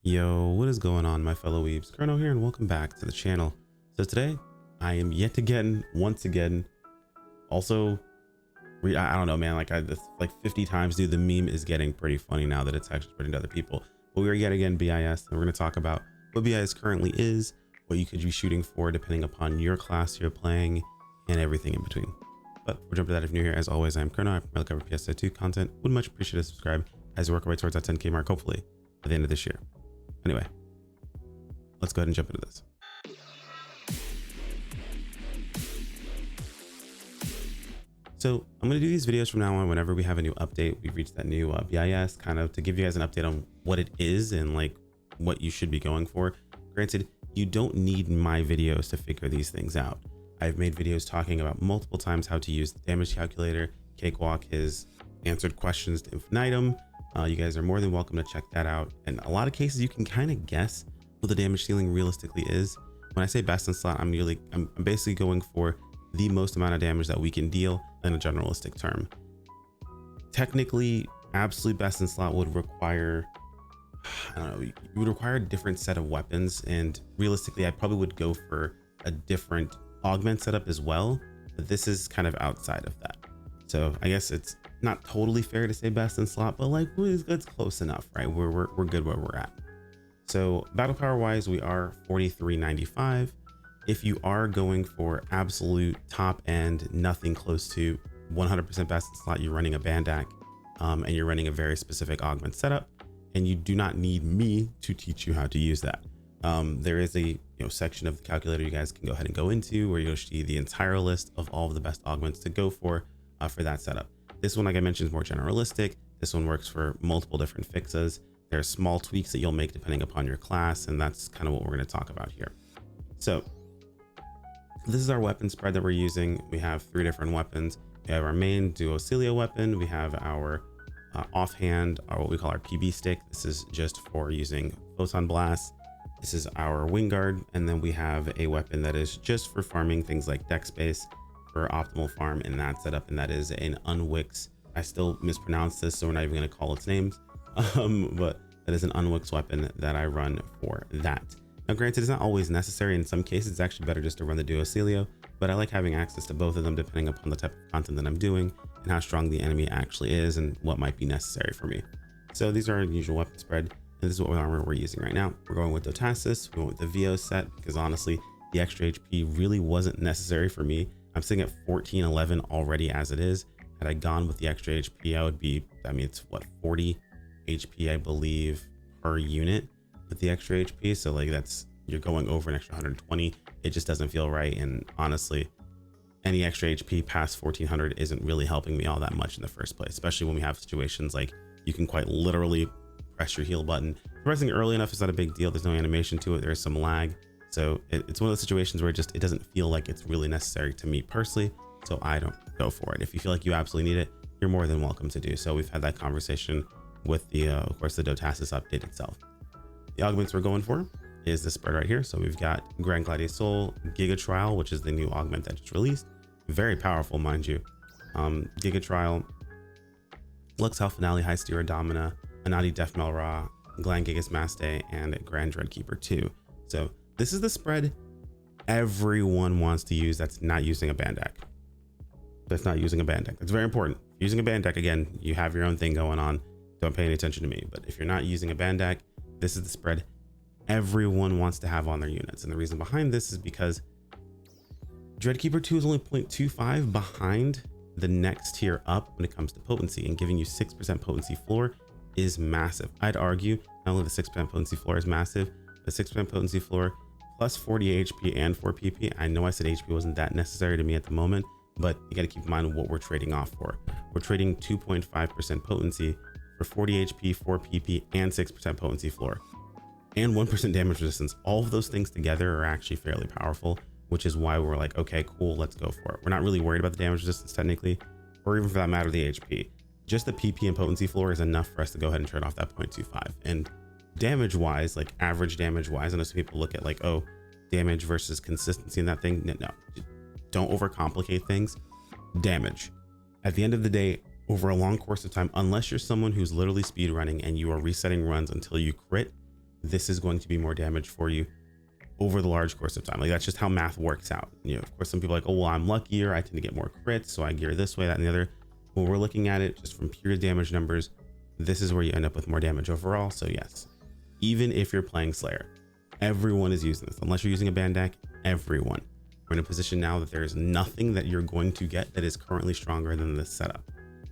Yo, what is going on, my fellow weebs? Chrono here, and welcome back to the channel. So today, I am once again, also, I don't know, man, like 50 times, dude, the meme is getting pretty funny now that it's actually spreading to other people. But we are yet again BIS, and we're going to talk about what BIS currently is, what you could be shooting for depending upon your class you're playing, and everything in between. But we'll jump to that. If you're new here, as always, I'm Chrono. I primarily cover PSO2 content. Would much appreciate a subscribe as we work our way towards that 10K mark, hopefully, by the end of this year. Anyway, let's go ahead and jump into this. So I'm going to do these videos from now on whenever we have a new update. We've reached that new BIS, kind of to give you guys an update on what it is and like what you should be going for. Granted, you don't need my videos to figure these things out. I've made videos talking about multiple times how to use the damage calculator. Cakewalk has answered questions to infinitum. You guys are more than welcome to check that out. In a lot of cases, you can kind of guess what the damage ceiling realistically is. When I say best in slot, I'm basically going for the most amount of damage that we can deal in a generalistic term. Technically, absolute best in slot would require, I don't know, you would require a different set of weapons. And realistically, I probably would go for a different augment setup as well. But this is kind of outside of that. So I guess it's not totally fair to say best in slot, but like it's close enough, right? We're good where we're at. So battle power wise, we are 4395. If you are going for absolute top end, nothing close to 100% best in slot, you're running abandac, and you're running a very specific augment setup, and you do not need me to teach you how to use that. There is a section of the calculator you guys can go ahead and go into where you'll see the entire list of all of the best augments to go for that setup. This one, like I mentioned, is more generalistic. This one works for multiple different fixes. There's small tweaks that you'll make depending upon your class, and that's kind of what we're going to talk about here. So this is our weapon spread that we're using. We have 3 different weapons. We have our main duocilia weapon. We have our offhand, or what we call our PB stick. This is just for using photon blasts. This is our wing guard, and then we have a weapon that is just for farming things like deck space for optimal farm in that setup, and that is an unwix. I still mispronounce this, so we're not even going to call its names, but that is an unwix weapon that I run for that. Now granted, it's not always necessary. In some cases it's actually better just to run the duocilio, but I like having access to both of them depending upon the type of content that I'm doing and how strong the enemy actually is and what might be necessary for me. So these are our usual weapon spread, and this is what armor we're using right now. We're going with Dotasis. We went with the VO set because honestly the extra HP really wasn't necessary for me. I'm sitting at 1411 already as it is. Had I gone with the extra HP, I would be, I mean, it's what, 40 HP, I believe, per unit with the extra HP. So like you're going over an extra 120. It just doesn't feel right. And honestly, any extra HP past 1400 isn't really helping me all that much in the first place, especially when we have situations like you can quite literally press your heal button. Pressing early enough is not a big deal. There's no animation to it. There's some lag. So it's one of those situations where it doesn't feel like it's really necessary to me personally. So I don't go for it. If you feel like you absolutely need it, you're more than welcome to do so. We've had that conversation with the, of course, the Dotasis update itself. The augments we're going for is this spread right here. So we've got Grand Gladiator Soul, Giga Trial, which is the new augment that just released. Very powerful, mind you. Giga Trial, Lux Hell Finale, High Steer Domina, Anati Def Mel Ra, Glan Gigas Maste, and Grand Dreadkeeper 2. So this is the spread everyone wants to use that's not using abandac. That's very important. Using abandac, again, you have your own thing going on. Don't pay any attention to me. But if you're not using abandac, this is the spread everyone wants to have on their units. And the reason behind this is because Dreadkeeper 2 is only 0.25 behind the next tier up when it comes to potency, and giving you 6% potency floor is massive. I'd argue not only the 6% potency floor is massive, the 6% potency floor plus 40 HP and 4 PP. I know I said HP wasn't that necessary to me at the moment, but you got to keep in mind what we're trading off for. We're trading 2.5% potency for 40 HP, 4 PP, and 6% potency floor, and 1% damage resistance. All of those things together are actually fairly powerful, which is why we're like, okay, cool, let's go for it. We're not really worried about the damage resistance technically, or even for that matter, the HP. Just the PP and potency floor is enough for us to go ahead and trade off that 0.25. And damage wise, like average damage wise, I know some people look at like, oh, damage versus consistency in that thing. No, don't overcomplicate things. Damage, at the end of the day, over a long course of time, unless you're someone who's literally speed running and you are resetting runs until you crit, this is going to be more damage for you over the large course of time. Like that's just how math works out. You know, of course, some people are like, oh, well, I'm luckier, I tend to get more crits, so I gear this way, that, and the other. When we're looking at it just from pure damage numbers, this is where you end up with more damage overall. So yes, even if you're playing Slayer, everyone is using this. Unless you're using a abandac, everyone. We're in a position now that there is nothing that you're going to get that is currently stronger than this setup.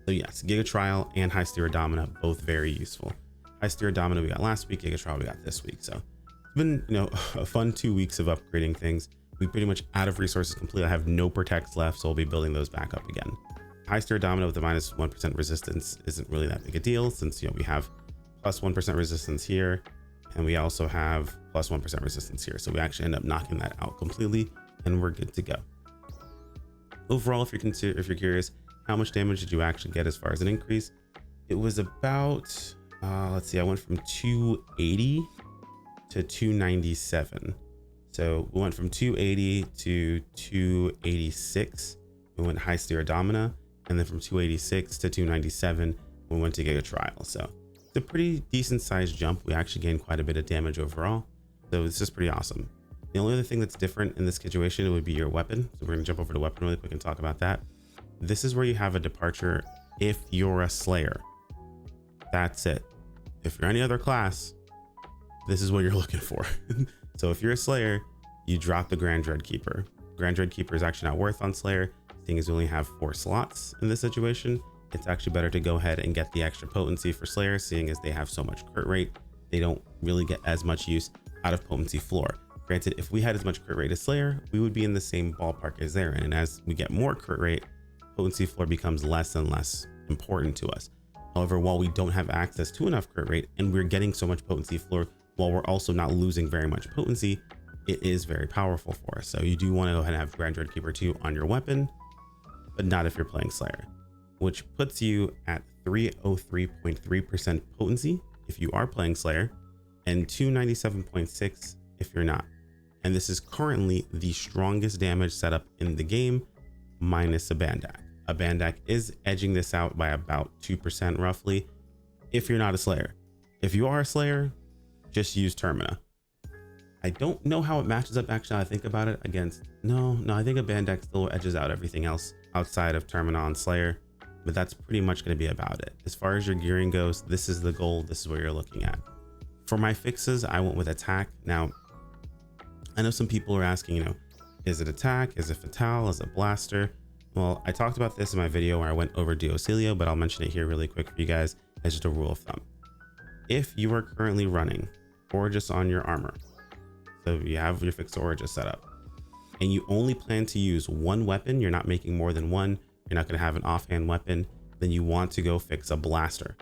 So yes, Giga Trial and High Steer Domina, both very useful. High Steer Domina we got last week, Giga Trial we got this week. So it's been, you know, a fun 2 weeks of upgrading things. We pretty much out of resources completely. I have no protects left, so we'll be building those back up again. High Steer Domina with the minus 1% resistance isn't really that big a deal, since, you know, we have plus 1% resistance here, and we also have plus 1% resistance here. So we actually end up knocking that out completely, and we're good to go. Overall, if you're curious, how much damage did you actually get as far as an increase? It was about, let's see, I went from 280 to 297. So we went from 280 to 286. We went High Steer Domina, and then from 286 to 297, we went to Giga Trial. So it's a pretty decent sized jump. We actually gained quite a bit of damage overall. So it's just pretty awesome. The only other thing that's different in this situation would be your weapon. So we're gonna jump over to weapon really quick and talk about that. This is where you have a departure if you're a Slayer. That's it. If you're any other class, this is what you're looking for. So if you're a Slayer, you drop the Grand Dreadkeeper. Grand Dreadkeeper is actually not worth on Slayer, seeing as we only have 4 slots in this situation. It's actually better to go ahead and get the extra potency for Slayer, seeing as they have so much crit rate. They don't really get as much use out of potency floor. Granted, if we had as much crit rate as Slayer, we would be in the same ballpark as there. And as we get more crit rate, potency floor becomes less and less important to us. However, while we don't have access to enough crit rate and we're getting so much potency floor while we're also not losing very much potency, it is very powerful for us. So you do want to go ahead and have Grand Dreadkeeper 2 on your weapon, but not if you're playing Slayer, which puts you at 303.3% potency if you are playing Slayer and 297.6 if you're not. And this is currently the strongest damage setup in the game, minus abandac. Abandac is edging this out by about 2% roughly if you're not a Slayer. If you are a Slayer, just use Termina. I don't know how it matches up actually. I think about it against, no, I think abandac still edges out everything else outside of Termina on Slayer, but that's pretty much going to be about it. As far as your gearing goes, this is the goal. This is what you're looking at. For my fixes, I went with attack. Now, I know some people are asking, you know, is it attack? Is it fatale? Is it blaster? Well, I talked about this in my video where I went over Duocilio, but I'll mention it here really quick for you guys as just a rule of thumb. If you are currently running Origis on your armor, so you have your Fixa Origis set up, and you only plan to use one weapon, you're not making more than one, you're not going to have an offhand weapon, then you want to go fix a blaster.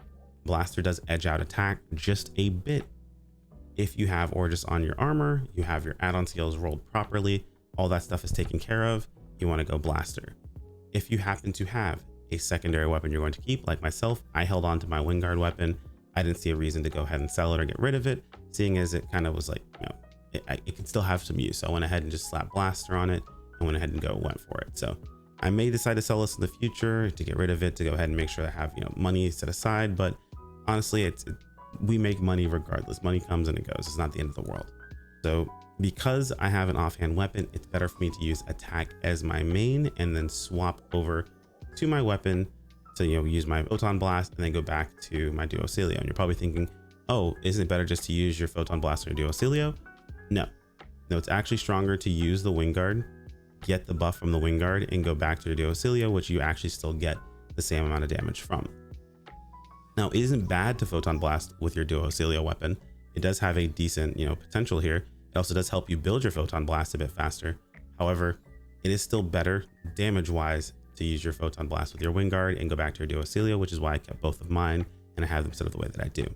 Blaster does edge out attack just a bit. If you have Origis on your armor, you have your add-on skills rolled properly, all that stuff is taken care of, you want to go blaster. If you happen to have a secondary weapon you're going to keep, like myself, I held on to my Wingguard weapon. I didn't see a reason to go ahead and sell it or get rid of it, seeing as it kind of was like, you know, it could still have some use. So I went ahead and just slapped blaster on it and went ahead and went for it. So I may decide to sell this in the future to get rid of it, to go ahead and make sure I have, you know, money set aside. But honestly, we make money regardless. Money comes and it goes. It's not the end of the world. So because I have an offhand weapon, it's better for me to use attack as my main and then swap over to my weapon to, you know, use my Photon Blast and then go back to my Duocilio. And you're probably thinking, oh, isn't it better just to use your Photon Blast or Duocilio? No, it's actually stronger to use the Wingguard, get the buff from the Wingguard and go back to your Duocilio, which you actually still get the same amount of damage from. Now, it isn't bad to Photon Blast with your Duocilio weapon. It does have a decent, you know, potential here. It also does help you build your Photon Blast a bit faster. However, it is still better damage wise to use your Photon Blast with your Wingguard and go back to your Duocilio, which is why I kept both of mine and I have them set up the way that I do.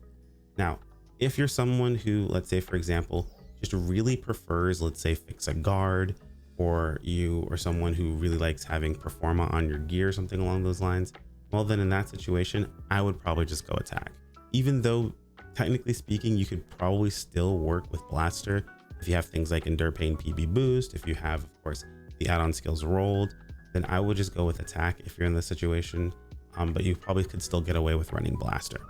Now, if you're someone who, let's say, for example, just really prefers, let's say, Fixa Guard, or you or someone who really likes having Performa on your gear or something along those lines, well, then in that situation, I would probably just go attack. Even though technically speaking, you could probably still work with Blaster if you have things like Endure Pain PB Boost, if you have, of course, the add-on skills rolled, then I would just go with attack if you're in this situation, but you probably could still get away with running Blaster.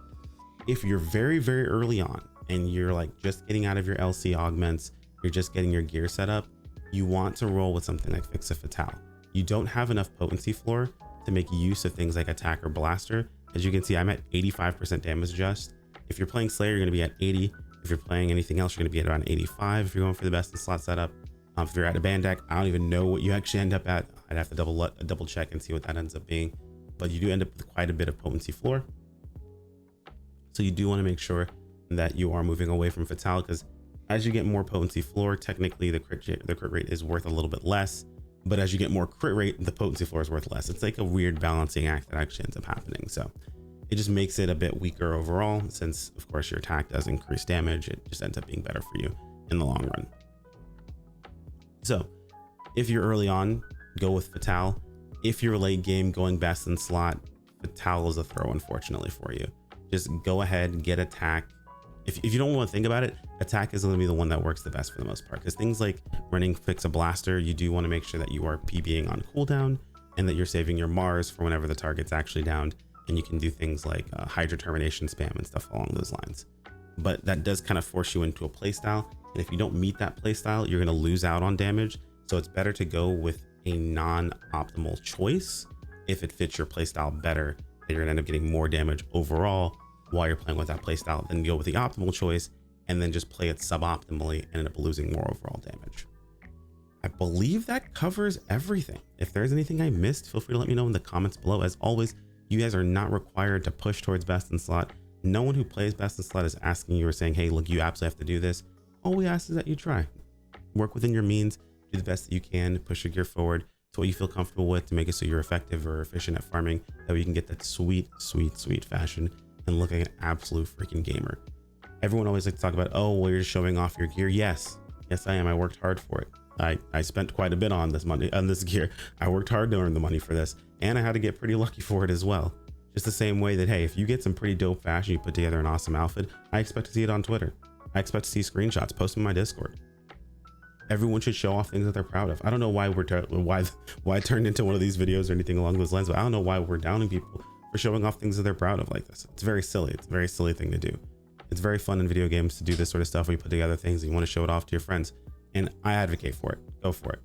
If you're very, very early on and you're like just getting out of your LC augments, you're just getting your gear set up, you want to roll with something like Fixa Fatale. You don't have enough potency floor to make use of things like attack or blaster. As you can see, I'm at 85% damage adjust. If you're playing Slayer, you're going to be at 80. If you're playing anything else, you're going to be at around 85 if you're going for the best in slot setup. If you're at abandac, I don't even know what you actually end up at. I'd have to double check and see what that ends up being. But you do end up with quite a bit of potency floor. So you do want to make sure that you are moving away from Fatale, because as you get more potency floor, technically the crit rate is worth a little bit less. But as you get more crit rate, the potency floor is worth less. It's like a weird balancing act that actually ends up happening. So it just makes it a bit weaker overall, since of course your attack does increase damage. It just ends up being better for you in the long run. So if you're early on, go with Fatale. If you're late game going best in slot, Fatale is a throw, unfortunately for you. Just go ahead, get attack. If you don't want to think about it, attack is going to be the one that works the best for the most part, because things like running Fixa Blaster, you do want to make sure that you are PBing on cooldown and that you're saving your Mars for whenever the target's actually downed, and you can do things like Hydra Termination spam and stuff along those lines. But that does kind of force you into a playstyle, and if you don't meet that playstyle, you're going to lose out on damage. So it's better to go with a non-optimal choice if it fits your playstyle better, and you're going to end up getting more damage overall while you're playing with that playstyle, then go with the optimal choice and then just play it suboptimally and end up losing more overall damage. I believe that covers everything. If there's anything I missed, feel free to let me know in the comments below. As always, you guys are not required to push towards best in slot. No one who plays best in slot is asking you or saying, hey, look, you absolutely have to do this. All we ask is that you try. Work within your means, do the best that you can, push your gear forward to what you feel comfortable with to make it so you're effective or efficient at farming, that way you can get that sweet, sweet, sweet fashion and look like an absolute freaking gamer. Everyone always likes to talk about, oh, well, you're just showing off your gear. Yes, I am. I worked hard for it. I spent quite a bit on this money, on this gear. I worked hard to earn the money for this, and I had to get pretty lucky for it as well. Just the same way that, hey, if you get some pretty dope fashion, you put together an awesome outfit, I expect to see it on Twitter. I expect to see screenshots, post in my Discord. Everyone should show off things that they're proud of. I don't know why why it turned into one of these videos or anything along those lines, but I don't know why we're downing people for showing off things that they're proud of like this. It's very silly. It's a very silly thing to do. It's very fun in video games to do this sort of stuff where you put together things and you want to show it off to your friends, and I advocate for it. Go for it.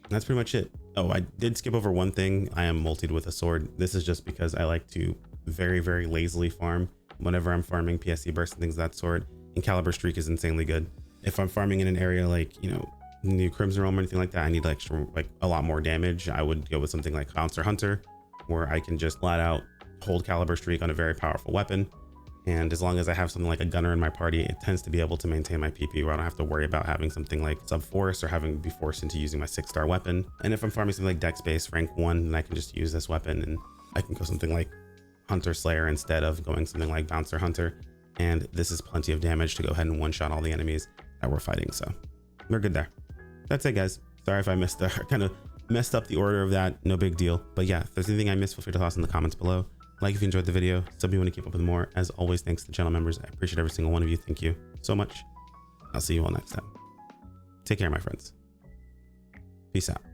And that's pretty much it. Oh, I did skip over one thing. I am multied with a sword. This is just because I like to very, very lazily farm whenever I'm farming PSC bursts and things of that sort, and Caliber Streak is insanely good. If I'm farming in an area like, you know, New Crimson Realm or anything like that, I need extra, like a lot more damage, I would go with something like Bouncer Hunter, where I can just flat out hold Caliber Streak on a very powerful weapon. And as long as I have something like a gunner in my party, it tends to be able to maintain my PP where I don't have to worry about having something like Sub-Force or having to be forced into using my 6-star weapon. And if I'm farming something like Dex Base rank 1, then I can just use this weapon and I can go something like Hunter Slayer instead of going something like Bouncer Hunter. And this is plenty of damage to go ahead and one-shot all the enemies that we're fighting. So we're good there. That's it, guys. Sorry if I kind of messed up the order of that. No big deal. But yeah, if there's anything I missed, feel free to toss in the comments below. Like if you enjoyed the video, sub if you want to keep up with more. As always, thanks to channel members. I appreciate every single one of you. Thank you so much. I'll see you all next time. Take care, my friends. Peace out.